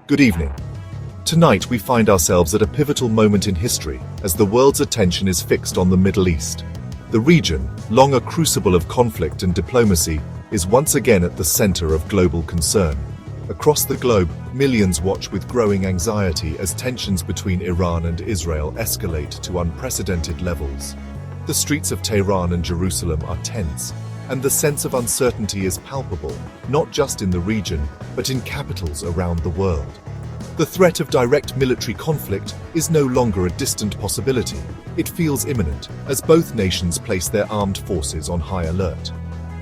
Good evening. Tonight we find ourselves at a pivotal moment in history as the world's attention is fixed on the Middle East. The region, long a crucible of conflict and diplomacy, is once again at the center of global concern. Across the globe, millions watch with growing anxiety as tensions between Iran and Israel escalate to unprecedented levels. The streets of Tehran and Jerusalem are tense, and the sense of uncertainty is palpable, not just in the region, but in capitals around the world. The threat of direct military conflict is no longer a distant possibility. It feels imminent, as both nations place their armed forces on high alert.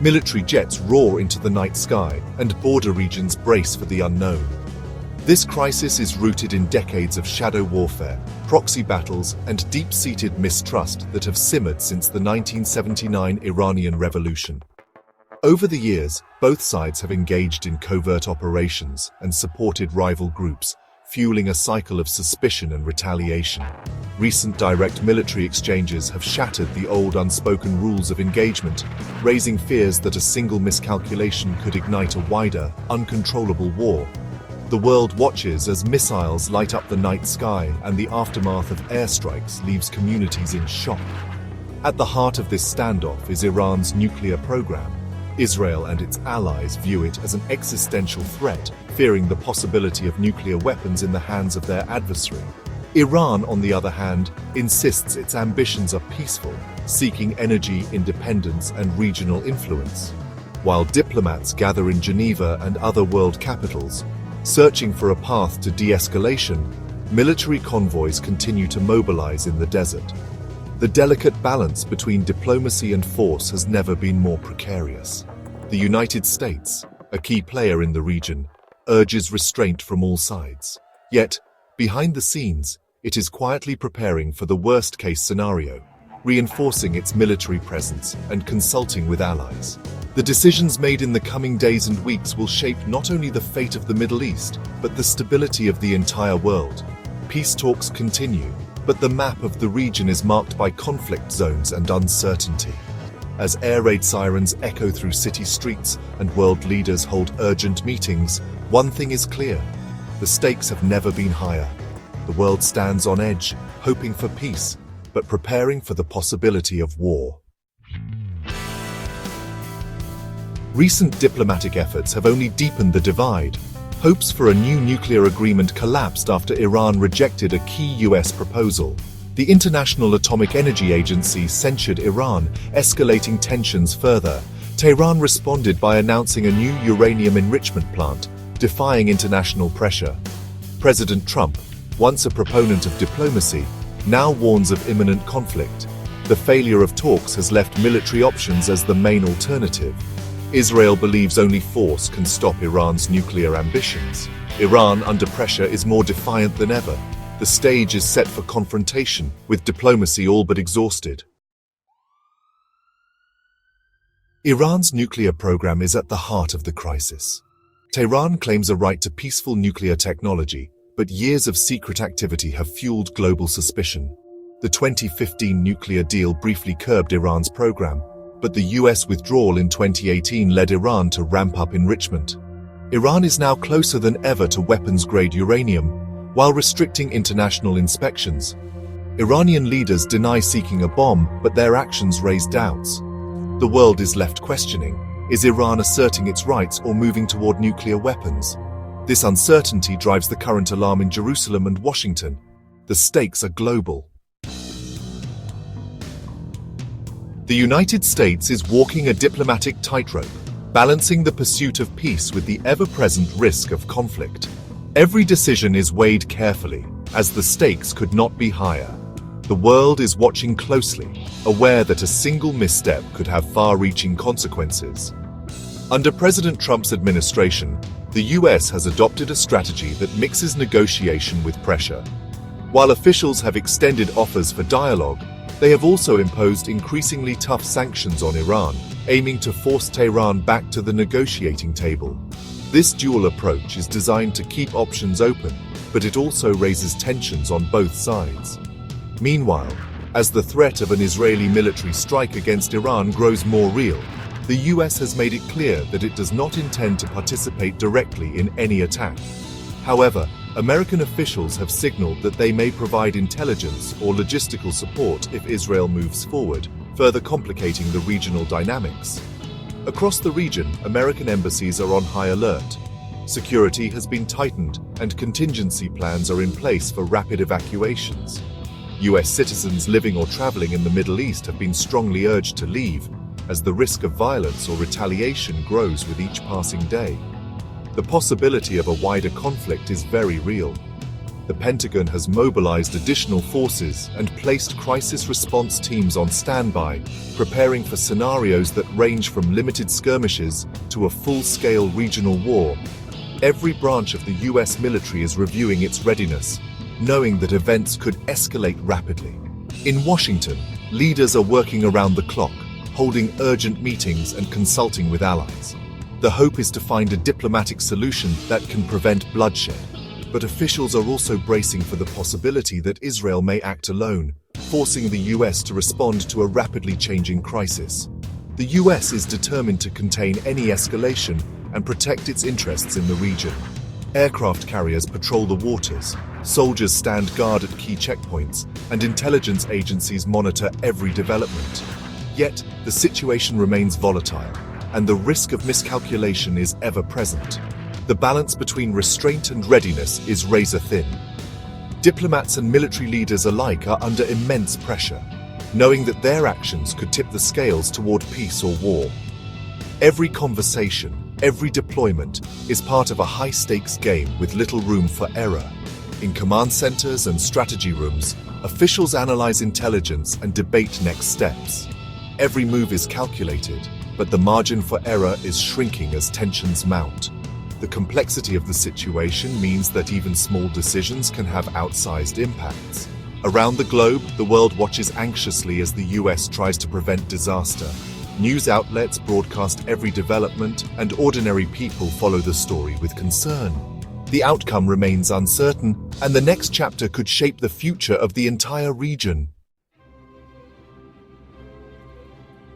Military jets roar into the night sky, and border regions brace for the unknown. This crisis is rooted in decades of shadow warfare, proxy battles, and deep-seated mistrust that have simmered since the 1979 Iranian Revolution. Over the years, both sides have engaged in covert operations and supported rival groups, fueling a cycle of suspicion and retaliation. Recent direct military exchanges have shattered the old unspoken rules of engagement, raising fears that a single miscalculation could ignite a wider, uncontrollable war. The world watches as missiles light up the night sky and the aftermath of airstrikes leaves communities in shock. At the heart of this standoff is Iran's nuclear program. Israel and its allies view it as an existential threat, fearing the possibility of nuclear weapons in the hands of their adversary. Iran, on the other hand, insists its ambitions are peaceful, seeking energy independence and regional influence. While diplomats gather in Geneva and other world capitals, searching for a path to de-escalation, military convoys continue to mobilize in the desert. The delicate balance between diplomacy and force has never been more precarious. The United States, a key player in the region, urges restraint from all sides. Yet, behind the scenes, it is quietly preparing for the worst-case scenario, reinforcing its military presence and consulting with allies. The decisions made in the coming days and weeks will shape not only the fate of the Middle East, but the stability of the entire world. Peace talks continue, but the map of the region is marked by conflict zones and uncertainty. As air raid sirens echo through city streets and world leaders hold urgent meetings, one thing is clear: the stakes have never been higher. The world stands on edge, hoping for peace, but preparing for the possibility of war. Recent diplomatic efforts have only deepened the divide. Hopes for a new nuclear agreement collapsed after Iran rejected a key US proposal. The International Atomic Energy Agency censured Iran, escalating tensions further. Tehran responded by announcing a new uranium enrichment plant, defying international pressure. President Trump, once a proponent of diplomacy, now warns of imminent conflict. The failure of talks has left military options as the main alternative. Israel believes only force can stop Iran's nuclear ambitions. Iran, under pressure, is more defiant than ever. The stage is set for confrontation, with diplomacy all but exhausted. Iran's nuclear program is at the heart of the crisis. Tehran claims a right to peaceful nuclear technology, but years of secret activity have fueled global suspicion. The 2015 nuclear deal briefly curbed Iran's program, but the US withdrawal in 2018 led Iran to ramp up enrichment. Iran is now closer than ever to weapons-grade uranium, while restricting international inspections. Iranian leaders deny seeking a bomb, but their actions raise doubts. The world is left questioning: is Iran asserting its rights or moving toward nuclear weapons? This uncertainty drives the current alarm in Jerusalem and Washington. The stakes are global. The United States is walking a diplomatic tightrope, balancing the pursuit of peace with the ever-present risk of conflict. Every decision is weighed carefully, as the stakes could not be higher. The world is watching closely, aware that a single misstep could have far-reaching consequences. Under President Trump's administration, the US has adopted a strategy that mixes negotiation with pressure. While officials have extended offers for dialogue, they have also imposed increasingly tough sanctions on Iran, aiming to force Tehran back to the negotiating table. This dual approach is designed to keep options open, but it also raises tensions on both sides. Meanwhile, as the threat of an Israeli military strike against Iran grows more real, the US has made it clear that it does not intend to participate directly in any attack. However, American officials have signaled that they may provide intelligence or logistical support if Israel moves forward, further complicating the regional dynamics. Across the region, American embassies are on high alert. Security has been tightened and contingency plans are in place for rapid evacuations. US citizens living or traveling in the Middle East have been strongly urged to leave, as the risk of violence or retaliation grows with each passing day. The possibility of a wider conflict is very real. The Pentagon has mobilized additional forces and placed crisis response teams on standby, preparing for scenarios that range from limited skirmishes to a full-scale regional war. Every branch of the US military is reviewing its readiness, knowing that events could escalate rapidly. In Washington, leaders are working around the clock, holding urgent meetings and consulting with allies. The hope is to find a diplomatic solution that can prevent bloodshed. But officials are also bracing for the possibility that Israel may act alone, forcing the US to respond to a rapidly changing crisis. The US is determined to contain any escalation and protect its interests in the region. Aircraft carriers patrol the waters, soldiers stand guard at key checkpoints, and intelligence agencies monitor every development. Yet, the situation remains volatile, and the risk of miscalculation is ever present. The balance between restraint and readiness is razor-thin. Diplomats and military leaders alike are under immense pressure, knowing that their actions could tip the scales toward peace or war. Every conversation, every deployment is part of a high-stakes game with little room for error. In command centers and strategy rooms, officials analyze intelligence and debate next steps. Every move is calculated, but the margin for error is shrinking as tensions mount. The complexity of the situation means that even small decisions can have outsized impacts. Around the globe, the world watches anxiously as the US tries to prevent disaster. News outlets broadcast every development, and ordinary people follow the story with concern. The outcome remains uncertain, and the next chapter could shape the future of the entire region.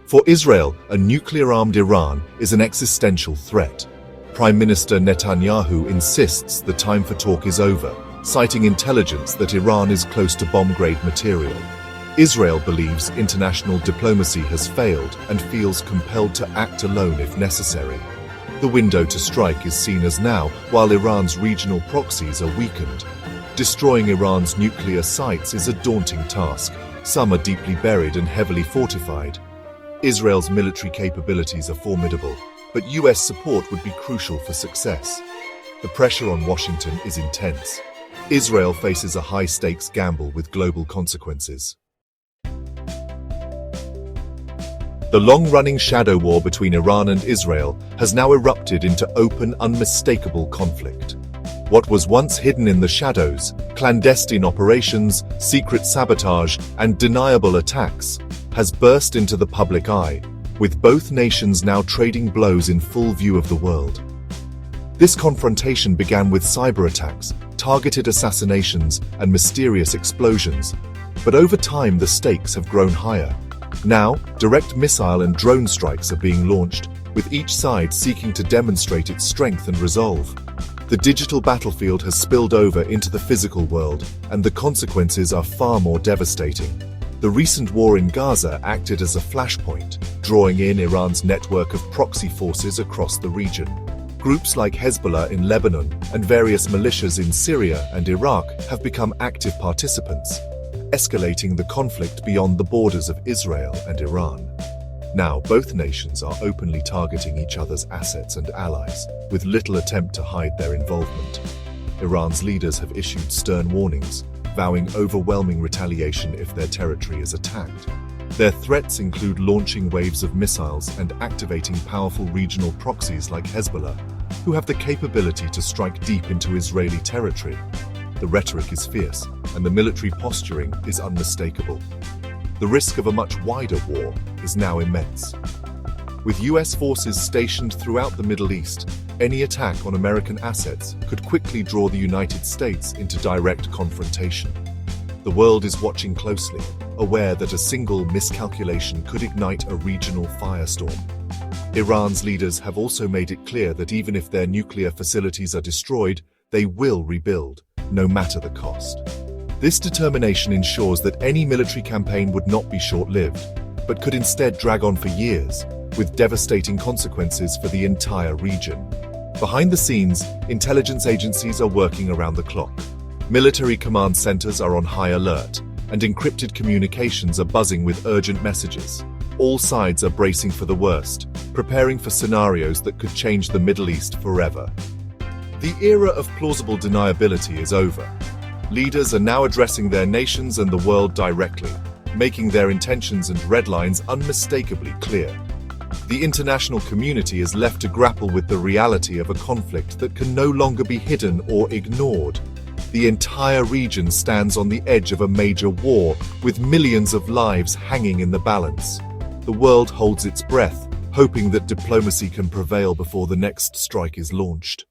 For Israel, a nuclear-armed Iran is an existential threat. Prime Minister Netanyahu insists the time for talk is over, citing intelligence that Iran is close to bomb-grade material. Israel believes international diplomacy has failed and feels compelled to act alone if necessary. The window to strike is seen as now, while Iran's regional proxies are weakened. Destroying Iran's nuclear sites is a daunting task. Some are deeply buried and heavily fortified. Israel's military capabilities are formidable, but US support would be crucial for success. The pressure on Washington is intense. Israel faces a high-stakes gamble with global consequences. The long-running shadow war between Iran and Israel has now erupted into open, unmistakable conflict. What was once hidden in the shadows, clandestine operations, secret sabotage, and deniable attacks, has burst into the public eye, with both nations now trading blows in full view of the world. This confrontation began with cyber attacks, targeted assassinations, and mysterious explosions, but over time the stakes have grown higher. Now, direct missile and drone strikes are being launched, with each side seeking to demonstrate its strength and resolve. The digital battlefield has spilled over into the physical world, and the consequences are far more devastating. The recent war in Gaza acted as a flashpoint, drawing in Iran's network of proxy forces across the region. Groups like Hezbollah in Lebanon and various militias in Syria and Iraq have become active participants, escalating the conflict beyond the borders of Israel and Iran. Now, both nations are openly targeting each other's assets and allies, with little attempt to hide their involvement. Iran's leaders have issued stern warnings, vowing overwhelming retaliation if their territory is attacked. Their threats include launching waves of missiles and activating powerful regional proxies like Hezbollah, who have the capability to strike deep into Israeli territory. The rhetoric is fierce, and the military posturing is unmistakable. The risk of a much wider war is now immense. With US forces stationed throughout the Middle East, any attack on American assets could quickly draw the United States into direct confrontation. The world is watching closely, aware that a single miscalculation could ignite a regional firestorm. Iran's leaders have also made it clear that even if their nuclear facilities are destroyed, they will rebuild, no matter the cost. This determination ensures that any military campaign would not be short-lived, but could instead drag on for years, with devastating consequences for the entire region. Behind the scenes, intelligence agencies are working around the clock. Military command centers are on high alert, and encrypted communications are buzzing with urgent messages. All sides are bracing for the worst, preparing for scenarios that could change the Middle East forever. The era of plausible deniability is over. Leaders are now addressing their nations and the world directly, making their intentions and red lines unmistakably clear. The international community is left to grapple with the reality of a conflict that can no longer be hidden or ignored. The entire region stands on the edge of a major war, with millions of lives hanging in the balance. The world holds its breath, hoping that diplomacy can prevail before the next strike is launched.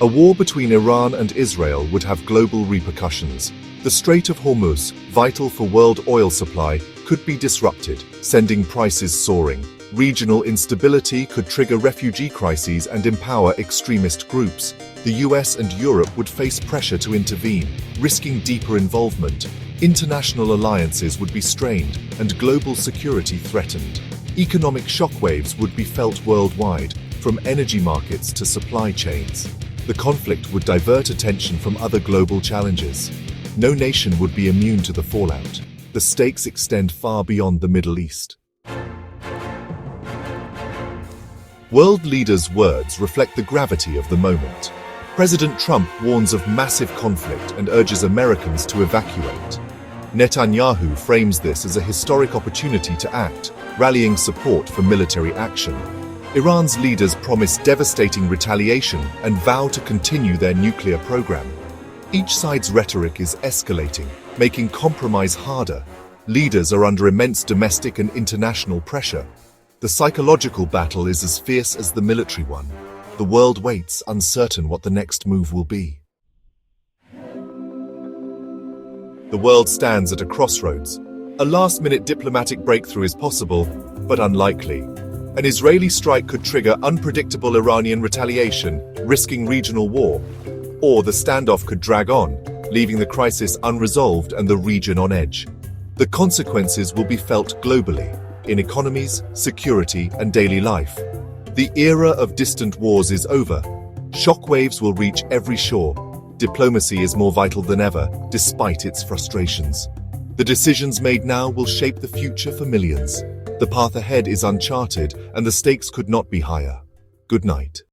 A war between Iran and Israel would have global repercussions. The Strait of Hormuz, vital for world oil supply, could be disrupted, sending prices soaring. Regional instability could trigger refugee crises and empower extremist groups. The US and Europe would face pressure to intervene, risking deeper involvement. International alliances would be strained and global security threatened. Economic shockwaves would be felt worldwide, from energy markets to supply chains. The conflict would divert attention from other global challenges. No nation would be immune to the fallout. The stakes extend far beyond the Middle East. World leaders' words reflect the gravity of the moment. President Trump warns of massive conflict and urges Americans to evacuate. Netanyahu frames this as a historic opportunity to act, rallying support for military action. Iran's leaders promise devastating retaliation and vow to continue their nuclear program. Each side's rhetoric is escalating, making compromise harder. Leaders are under immense domestic and international pressure. The psychological battle is as fierce as the military one. The world waits, uncertain what the next move will be. The world stands at a crossroads. A last-minute diplomatic breakthrough is possible, but unlikely. An Israeli strike could trigger unpredictable Iranian retaliation, risking regional war. Or the standoff could drag on, leaving the crisis unresolved and the region on edge. The consequences will be felt globally, in economies, security, and daily life. The era of distant wars is over. Shockwaves will reach every shore. Diplomacy is more vital than ever, despite its frustrations. The decisions made now will shape the future for millions. The path ahead is uncharted, and the stakes could not be higher. Good night.